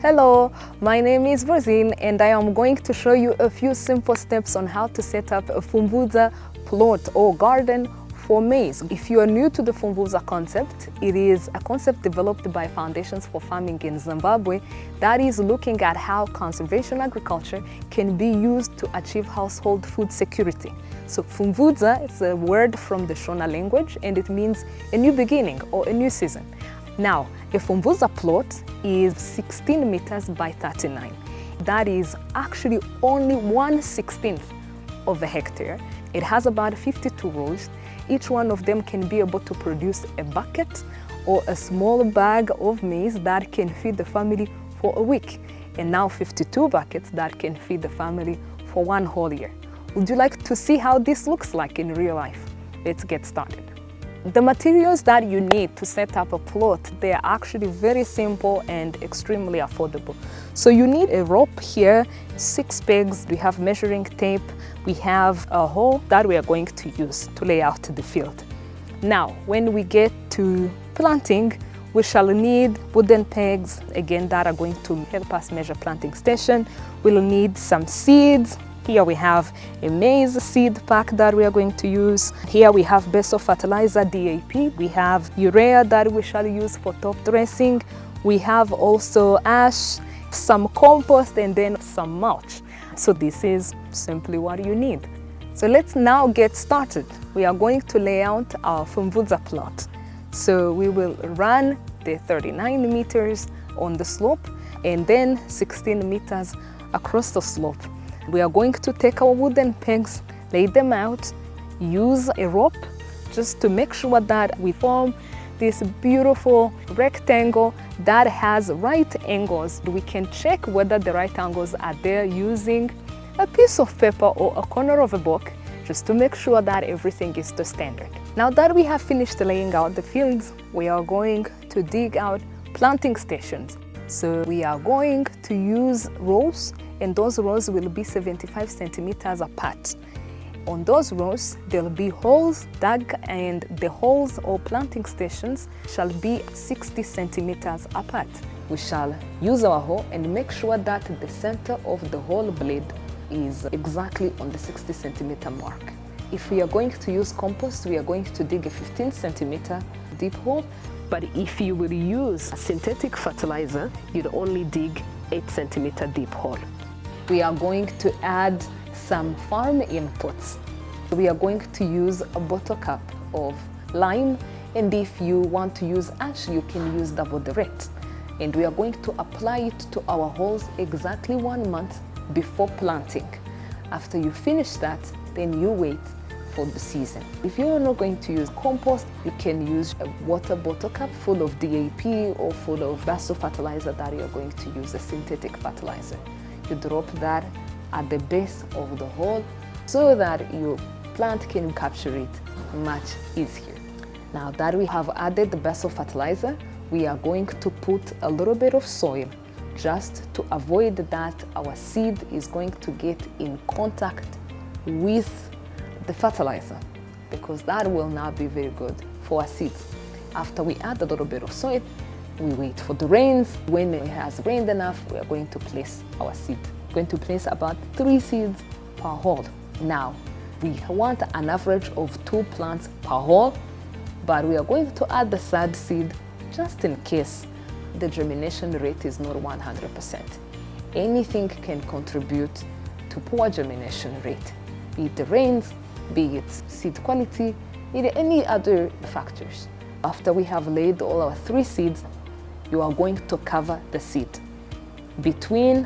Hello, my name is Rosine and I am going to show you a few simple steps on how to set up a Pfumvudza plot or garden for maize. If you are new to the Pfumvudza concept, it is a concept developed by Foundations for Farming in Zimbabwe that is looking at how conservation agriculture can be used to achieve household food security. So Pfumvudza is a word from the Shona language and it means a new beginning or a new season. Now, a Pfumvudza plot is 16 meters by 39. That is actually only 1/16 of a hectare. It has about 52 rows. Each one of them can be able to produce a bucket or a small bag of maize that can feed the family for a week. And now 52 buckets that can feed the family for one whole year. Would you like to see how this looks like in real life? Let's get started. The materials that you need to set up a plot, they are actually very simple and extremely affordable. So you need a rope here, 6 pegs, we have measuring tape, we have a hoe that we are going to use to lay out the field. Now, when we get to planting, we shall need wooden pegs, again, that are going to help us measure planting station. We'll need some seeds. Here we have a maize seed pack that we are going to use. Here we have base of fertilizer, DAP. We have urea that we shall use for top dressing. We have also ash, some compost, and then some mulch. So this is simply what you need. So let's now get started. We are going to lay out our Pfumvudza plot. So we will run the 39 meters on the slope and then 16 meters across the slope. We are going to take our wooden pegs, lay them out, use a rope just to make sure that we form this beautiful rectangle that has right angles. We can check whether the right angles are there using a piece of paper or a corner of a book just to make sure that everything is to standard. Now that we have finished laying out the fields, we are going to dig out planting stations. So we are going to use rows, and those rows will be 75 centimeters apart. On those rows, there'll be holes dug, and the holes or planting stations shall be 60 centimeters apart. We shall use our hoe and make sure that the center of the hole blade is exactly on the 60 centimeter mark. If we are going to use compost, we are going to dig a 15 centimeter deep hole. But if you will use a synthetic fertilizer, you'd only dig 8 centimeter deep hole. We are going to add some farm inputs. We are going to use a bottle cap of lime, and if you want to use ash, you can use double the rate. And we are going to apply it to our holes exactly 1 month before planting. After you finish that, then you wait for the season. If you're not going to use compost, you can use a water bottle cap full of DAP or full of basso fertilizer that you're going to use, a synthetic fertilizer. You drop that at the base of the hole so that your plant can capture it much easier. Now that we have added the basso fertilizer, we are going to put a little bit of soil just to avoid that our seed is going to get in contact with the fertilizer, because that will not be very good for our seeds. After we add a little bit of soil, we wait for the rains. When it has rained enough, we are going to place our seed. We're going to place about 3 seeds per hole. Now, we want an average of 2 plants per hole, but we are going to add the 3rd seed just in case the germination rate is not 100%. Anything can contribute to poor germination rate, be it the rains, be it seed quality, be it any other factors. After we have laid all our 3 seeds, you are going to cover the seed. Between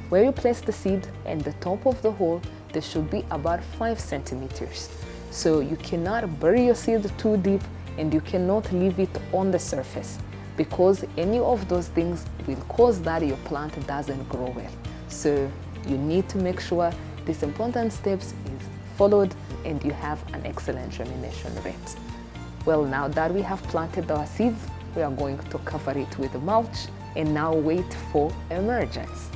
where you place the seed and the top of the hole, there should be about 5 centimeters. So you cannot bury your seed too deep, and you cannot leave it on the surface, because any of those things will cause that your plant doesn't grow well. So you need to make sure these important steps is followed and you have an excellent germination rate. Well, now that we have planted our seeds, we are going to cover it with mulch and now wait for emergence.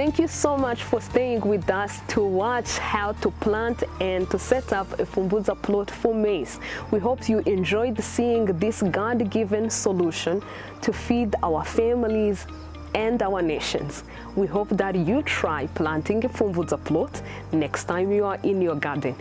Thank you so much for staying with us to watch how to plant and to set up a Pfumvudza plot for maize. We hope you enjoyed seeing this God-given solution to feed our families and our nations. We hope that you try planting a Pfumvudza plot next time you are in your garden.